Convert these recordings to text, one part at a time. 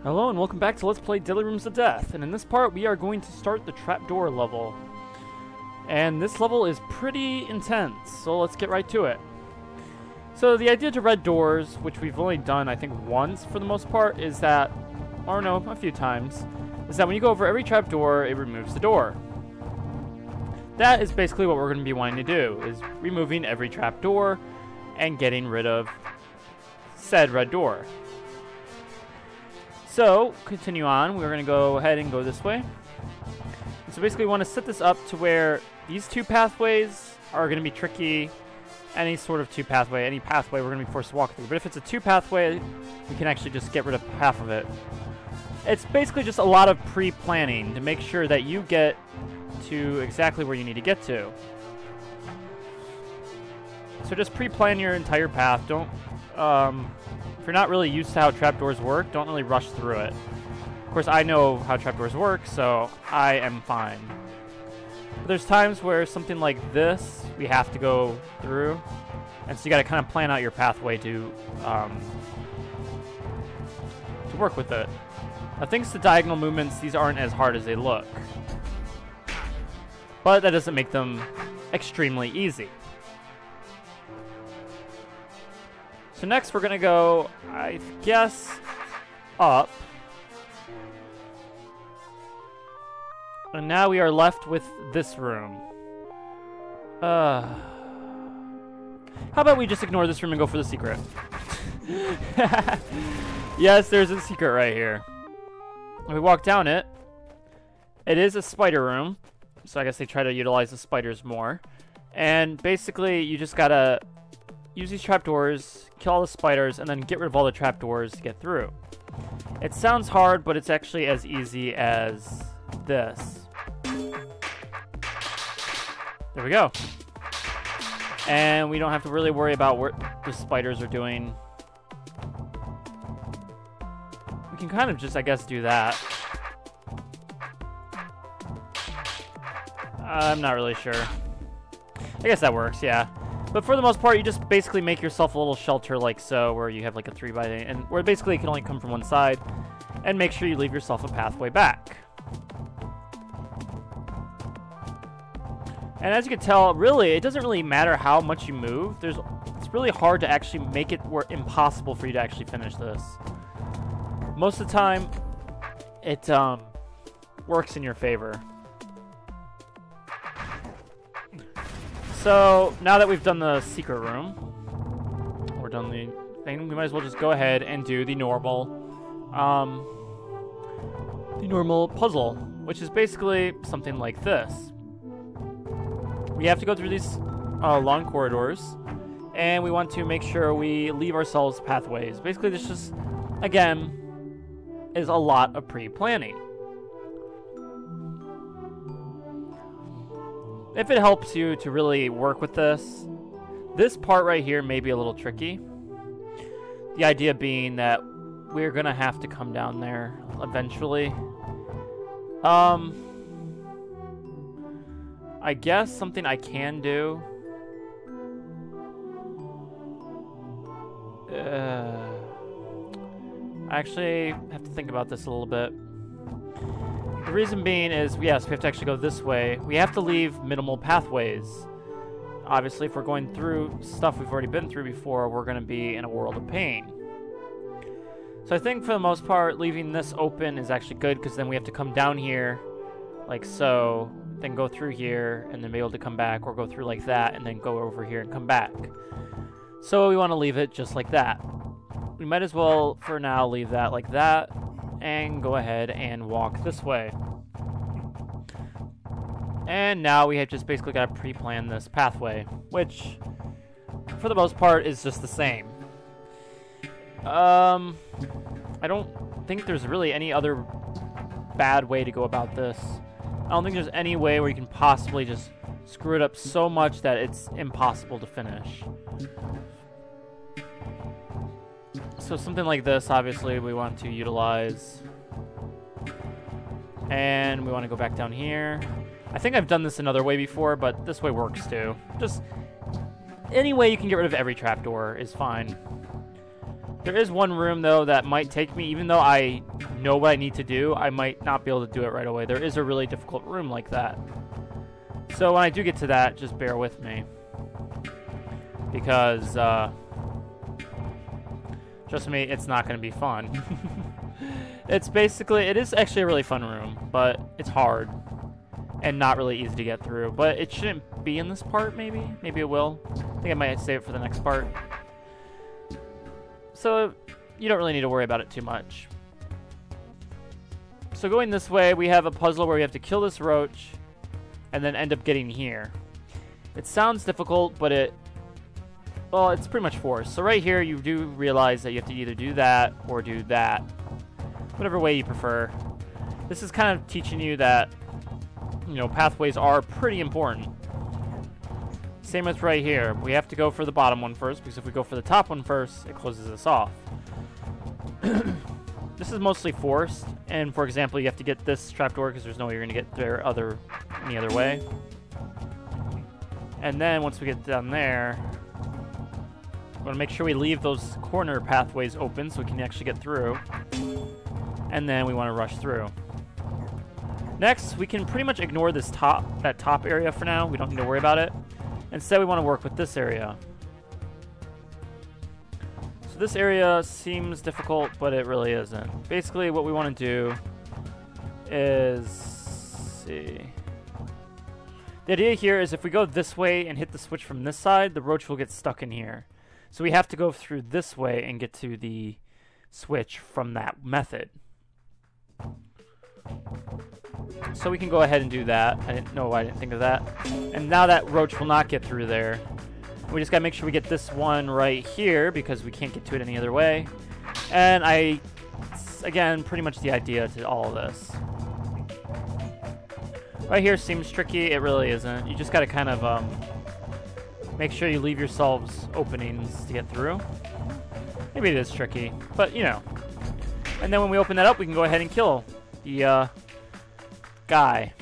Hello and welcome back to Let's Play Deadly Rooms of Death, and in this part we are going to start the Trapdoor level. And this level is pretty intense, so let's get right to it. So the idea to red doors, which we've only done I think once for the most part, is that, or no, a few times, is that when you go over every trapdoor, it removes the door. That is basically what we're going to be wanting to do, is removing every trapdoor and getting rid of said red door. So, continue on. We're going to go ahead and go this way. And so basically we want to set this up to where these two pathways are going to be tricky. Any sort of any pathway we're going to be forced to walk through. But if it's a two pathway, we can actually just get rid of half of it. It's basically just a lot of pre-planning to make sure that you get to exactly where you need to get to. So just pre-plan your entire path. Don't, if you're not really used to how trapdoors work, don't really rush through it. Of course, I know how trapdoors work, so I am fine. But there's times where something like this, we have to go through, and so you got to kind of plan out your pathway to work with it. Now, thanks to diagonal movements, these aren't as hard as they look. But that doesn't make them extremely easy. So next we're going to go, I guess, up. And now we are left with this room. How about we just ignore this room and go for the secret? Yes, there's a secret right here. When we walk down it, it is a spider room. So I guess they try to utilize the spiders more. And basically, you just gotta use these trapdoors, kill all the spiders, and then get rid of all the trapdoors to get through. It sounds hard, but it's actually as easy as this. There we go. And we don't have to really worry about what the spiders are doing. We can kind of just, I guess, do that. I'm not really sure. I guess that works, yeah. But for the most part, you just basically make yourself a little shelter like so, where you have like a 3x8, and where basically it can only come from one side, and make sure you leave yourself a pathway back. And as you can tell, really, it doesn't really matter how much you move. It's really hard to actually make it impossible for you to actually finish this. Most of the time, it works in your favor. So, now that we've done the secret room, or done the thing, we might as well just go ahead and do the normal puzzle, which is basically something like this. We have to go through these long corridors, and we want to make sure we leave ourselves pathways. Basically, this just, again, is a lot of pre-planning. If it helps you to really work with this part right here may be a little tricky. The idea being that we're going to have to come down there eventually. I guess something I can do. I actually have to think about this a little bit. The reason being is, yes, we have to actually go this way. We have to leave minimal pathways. Obviously, if we're going through stuff we've already been through before, we're going to be in a world of pain. So I think for the most part, leaving this open is actually good, because then we have to come down here, like so, then go through here, and then be able to come back, or go through like that, and then go over here and come back. So we want to leave it just like that. We might as well, for now, leave that like that, and go ahead and walk this way. And now we have just basically got to pre-plan this pathway, which, for the most part, is just the same. I don't think there's really any other bad way to go about this. I don't think there's any way where you can possibly just screw it up so much that it's impossible to finish. So something like this, obviously, we want to utilize. And we want to go back down here. I think I've done this another way before, but this way works too. Just any way you can get rid of every trapdoor is fine. There is one room, though, that might take me, even though I know what I need to do, I might not be able to do it right away. There is a really difficult room like that. So when I do get to that, just bear with me. Because, trust me, it's not going to be fun. It is actually a really fun room, but it's hard. And not really easy to get through. But it shouldn't be in this part, maybe? Maybe it will. I think I might save it for the next part. So, you don't really need to worry about it too much. So going this way, we have a puzzle where we have to kill this roach and then end up getting here. It sounds difficult, but it's pretty much forced. So right here, you do realize that you have to either do that or do that. Whatever way you prefer. This is kind of teaching you that, you know, pathways are pretty important. Same with right here. We have to go for the bottom one first, because if we go for the top one first, it closes us off. This is mostly forced, and for example, you have to get this trapdoor because there's no way you're going to get there any other way. And then once we get down there, we want to make sure we leave those corner pathways open so we can actually get through. And then we want to rush through. Next, we can pretty much ignore that top area for now. We don't need to worry about it. Instead, we want to work with this area. So this area seems difficult, but it really isn't. Basically, what we want to do is... see. The idea here is if we go this way and hit the switch from this side, the roach will get stuck in here. So we have to go through this way and get to the switch from that method. So we can go ahead and do that. I didn't think of that. And now that roach will not get through there. We just gotta make sure we get this one right here because we can't get to it any other way. And again, pretty much the idea to all of this. Right here seems tricky. It really isn't. You just gotta kind of make sure you leave yourselves openings to get through. Maybe it is tricky, but you know. And then when we open that up, we can go ahead and kill the guy.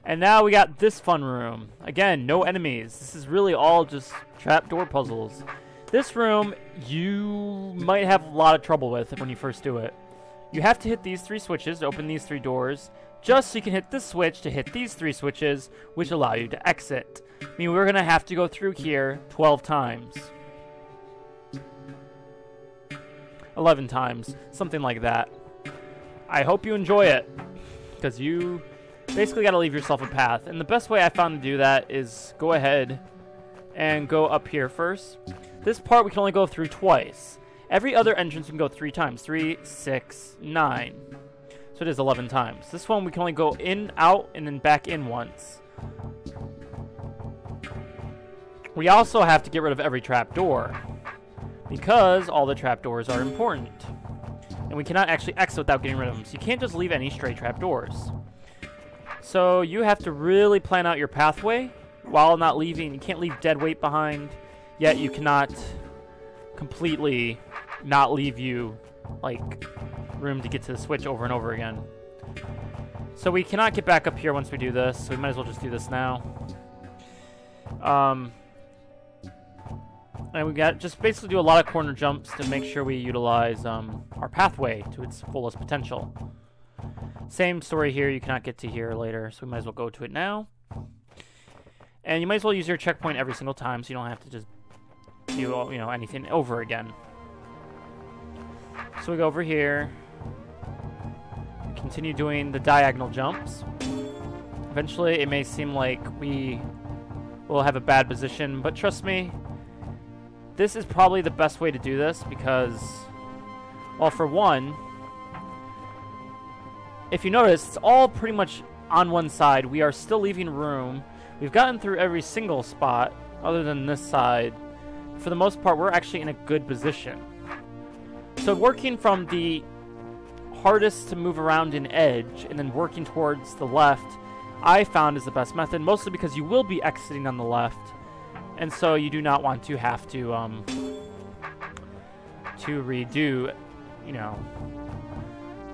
And now we got this fun room. Again, no enemies. This is really all just trapdoor puzzles. This room, you might have a lot of trouble with when you first do it. You have to hit these 3 switches to open these 3 doors, just so you can hit this switch to hit these 3 switches, which allow you to exit. I mean, we're going to have to go through here 12 times. 11 times. Something like that. I hope you enjoy it, because you basically got to leave yourself a path. And the best way I found to do that is go ahead and go up here first. This part we can only go through twice. Every other entrance we can go 3 times. 3, 6, 9. So it is 11 times. This one we can only go in, out, and then back in once. We also have to get rid of every trapdoor, because all the trapdoors are important. And we cannot actually exit without getting rid of them. So you can't just leave any stray trapdoors. So you have to really plan out your pathway while not leaving. You can't leave dead weight behind, yet you cannot completely not leave you like room to get to the switch over and over again. So we cannot get back up here once we do this, so we might as well just do this now. And we got just basically do a lot of corner jumps to make sure we utilize our pathway to its fullest potential. Same story here, you cannot get to here later, so we might as well go to it now. And you might as well use your checkpoint every single time, so you don't have to just do anything over again. So we go over here, continue doing the diagonal jumps. Eventually it may seem like we will have a bad position, but trust me, this is probably the best way to do this because, well, for one, if you notice, it's all pretty much on one side. We are still leaving room. We've gotten through every single spot other than this side. For the most part, we're actually in a good position. So working from the hardest to move around an edge and then working towards the left, I found is the best method, mostly because you will be exiting on the left. And so you do not want to have to redo,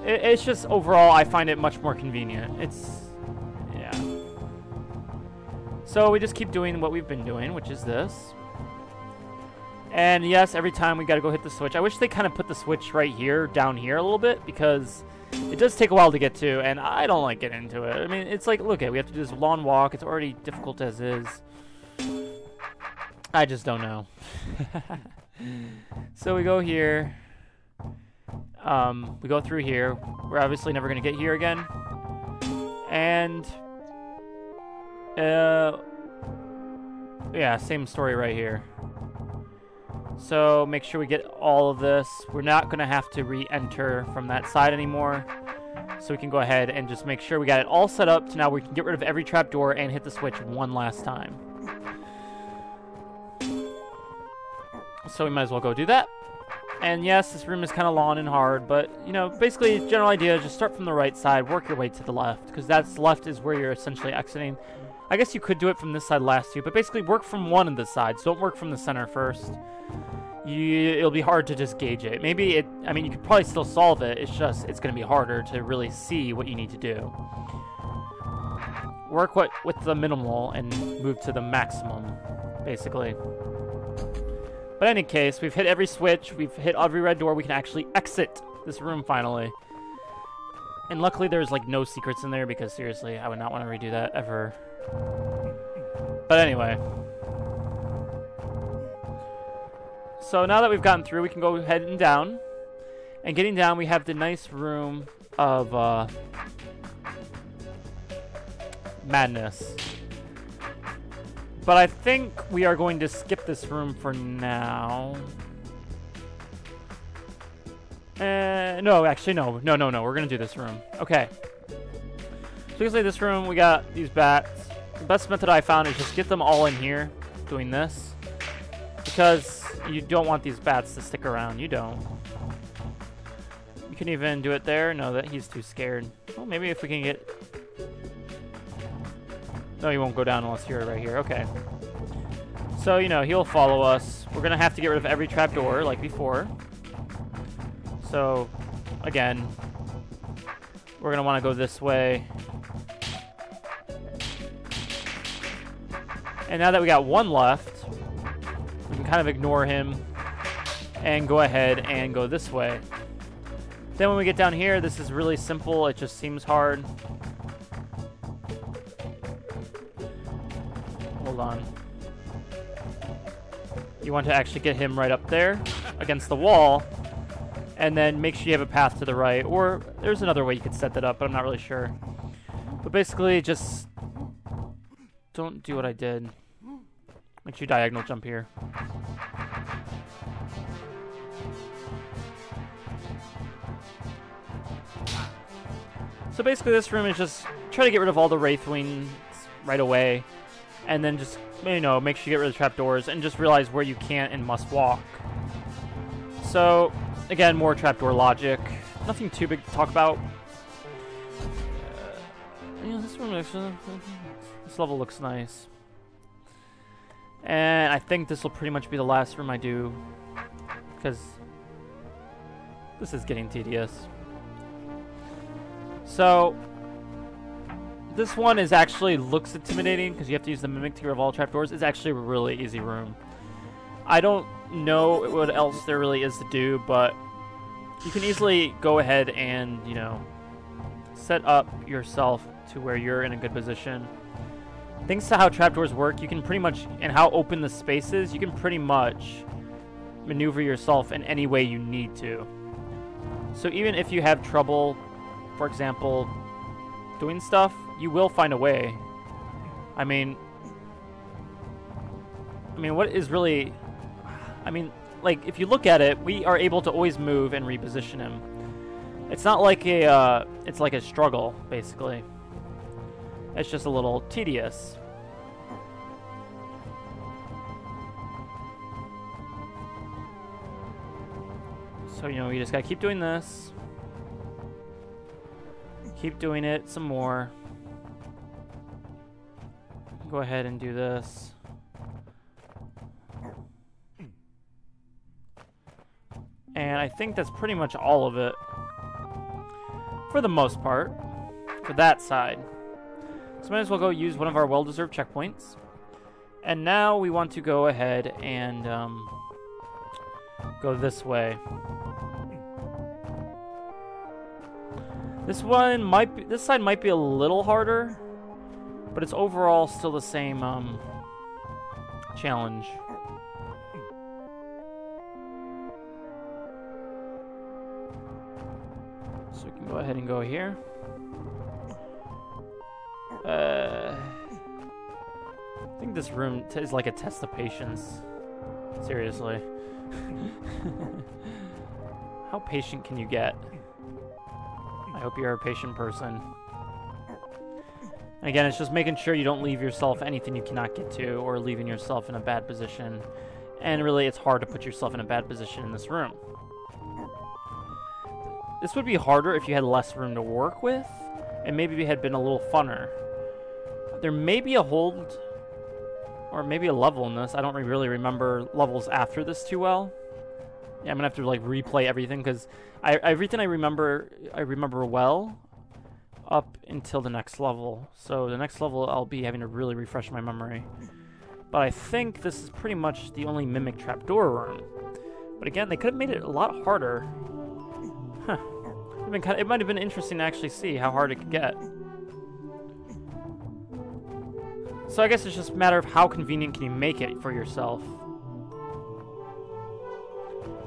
it's just overall I find it much more convenient. Yeah. So we just keep doing what we've been doing, which is this. And yes, every time we gotta go hit the switch. I wish they kind of put the switch right here, down here a little bit, because it does take a while to get to, and I don't like getting into it. I mean, it's like, look at, we have to do this long walk. It's already difficult as is. I just don't know. So we go here. We go through here. We're obviously never gonna get here again. And yeah, same story right here. So make sure we get all of this. We're not gonna have to re-enter from that side anymore. So we can go ahead and just make sure we got it all set up to now we can get rid of every trapdoor and hit the switch one last time. So we might as well go do that. And yes, this room is kind of long and hard, but, you know, basically, general idea is just start from the right side, work your way to the left, because that's left is where you're essentially exiting. I guess you could do it from this side last too, but basically work from one of the sides. Don't work from the center first. It'll be hard to just gauge it. Maybe I mean, you could probably still solve it. It's just, it's going to be harder to really see what you need to do. Work with the minimal and move to the maximum, basically. But in any case, we've hit every switch. We've hit every red door. We can actually exit this room finally. And luckily there's like no secrets in there because seriously, I would not want to redo that ever. But anyway. So now that we've gotten through, we can go ahead and down. And getting down, we have the nice room of madness. But I think we are going to skip this room for now. No, actually, no. No. We're going to do this room. Okay. So basically this room, we got these bats. The best method I found is just get them all in here doing this. Because you don't want these bats to stick around. You don't. You can even do it there. No, that he's too scared. Well, maybe if we can get... No, he won't go down unless you're right here. Okay. So, you know, he'll follow us. We're going to have to get rid of every trapdoor like before. So, again, we're going to want to go this way. And now that we got one left, we can kind of ignore him and go ahead and go this way. Then when we get down here, this is really simple. It just seems hard. Hold on. You want to actually get him right up there against the wall, and then make sure you have a path to the right. Or there's another way you could set that up, but I'm not really sure. But basically, just don't do what I did. Make sure you diagonal jump here. So basically, this room is just try to get rid of all the Wraith Wings right away. And then just, you know, make sure you get rid of the trapdoors and just realize where you can't and must walk. So, again, more trapdoor logic. Nothing too big to talk about. Yeah, this room actually, this level looks nice. And I think this will pretty much be the last room I do, because this is getting tedious. So, this one is actually looks intimidating because you have to use the mimic to get rid of all trapdoors. It's actually a really easy room. I don't know what else there really is to do, but you can easily go ahead and, you know, set up yourself to where you're in a good position. Thanks to how trapdoors work, you can pretty much, and how open the space is, you can pretty much maneuver yourself in any way you need to. So even if you have trouble, for example, doing stuff, you will find a way. I mean, what is really... I mean, like, if you look at it, we are able to always move and reposition him. It's not like a, it's like a struggle, basically. It's just a little tedious. So, you know, you just gotta keep doing this. Keep doing it some more. Go ahead and do this. And I think that's pretty much all of it. For the most part. For that side. So might as well go use one of our well-deserved checkpoints. And now we want to go ahead and go this way. This one might be, this side might be a little harder, but it's overall still the same challenge. So we can go ahead and go here. I think this room is like a test of patience. Seriously. How patient can you get? I hope you're a patient person. Again, it's just making sure you don't leave yourself anything you cannot get to, or leaving yourself in a bad position. And really, it's hard to put yourself in a bad position in this room. This would be harder if you had less room to work with, and maybe it had been a little funner. There may be a hold, or maybe a level in this. I don't really remember levels after this too well. Yeah, I'm gonna have to like replay everything, because everything I remember well up until the next level. So the next level I'll be having to really refresh my memory. But I think this is pretty much the only Mimic Trapdoor room. But again, they could have made it a lot harder. Huh. It might have been interesting to actually see how hard it could get. So I guess it's just a matter of how convenient can you make it for yourself.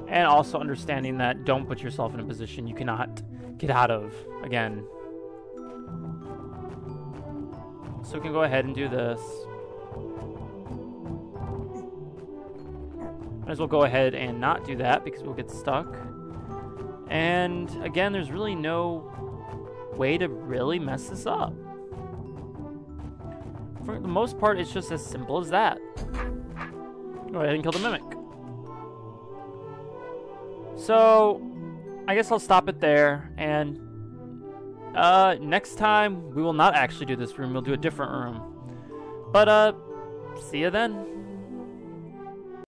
And also understanding that don't put yourself in a position you cannot get out of again. So we can go ahead and do this. Might as well go ahead and not do that because we'll get stuck. And again, there's really no way to really mess this up. For the most part, it's just as simple as that. Go ahead and kill the Mimic. So, I guess I'll stop it there, and next time we will not actually do this room, we'll do a different room. But see ya then.